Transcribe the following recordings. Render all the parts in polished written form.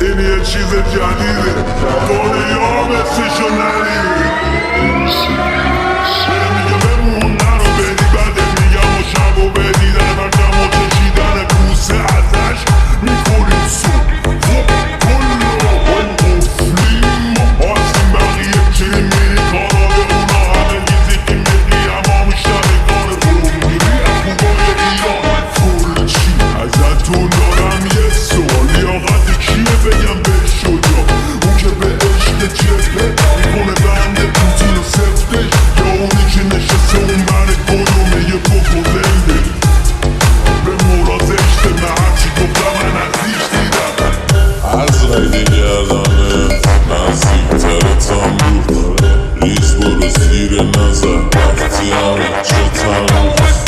این یه چیز جدیده دنیا مثلشو ندیده میگه بمون نرو بدی بده میگم و شب و بدی در برگم و کشیدن بوسه ازش میکنیم سو کلو قفلیم ما هستیم بقیه چی میری کارای اونا همه گیزی که میدی اما مشترکان بومیری افوگای ایران فول چی ازتون دارم یه سوال لیاقت کیه بگم به شجا اون که به عشق جبه میکنه بنده پوتین و سفتش یا اونی که نشسته اون من کدومه یه بکنده به مراد اجتماع هرچی گفتم من نزدیک دیدم از رای گردنه نزدیکترتم بود ریز برو زیر نظر وقتی همه چه تنوز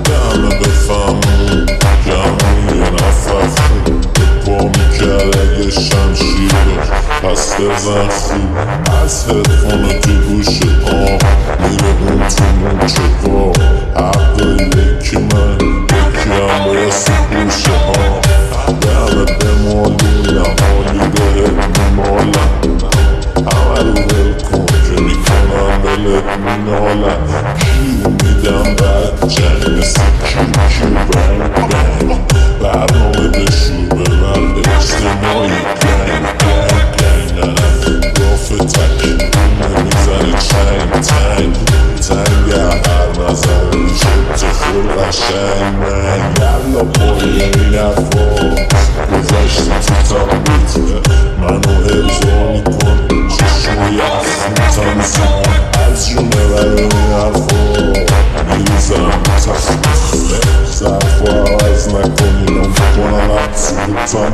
همه بفهمون گمون یه نفر خوب پا میکرد اگه شمشیر داشت پس بزن خوب از هدفون تو گوش میره اون تو مونچه پا حق داری یکی من یکی هم برسه گوشه به همه بمالونم حالی بهت میمالم همه رو ول کن که میکنم بلت مینالم کیو میدم بعد جنگ مثل کیو بنگ بنگ برنامه بشور ببر به اجتماعی گنگ گنگ گنگ نرم گاف تکیونه میزنه چنگ تنگ تنگ هر نظر میشه خور قشنگ من یلا پای این حرفا گذاشتی تو تابوت منو ارضا میکن چشم و یخ تنزیم از جونه برای این حرفا میریزم تخت ظرفا عوض نکنی نام کنم افزودتم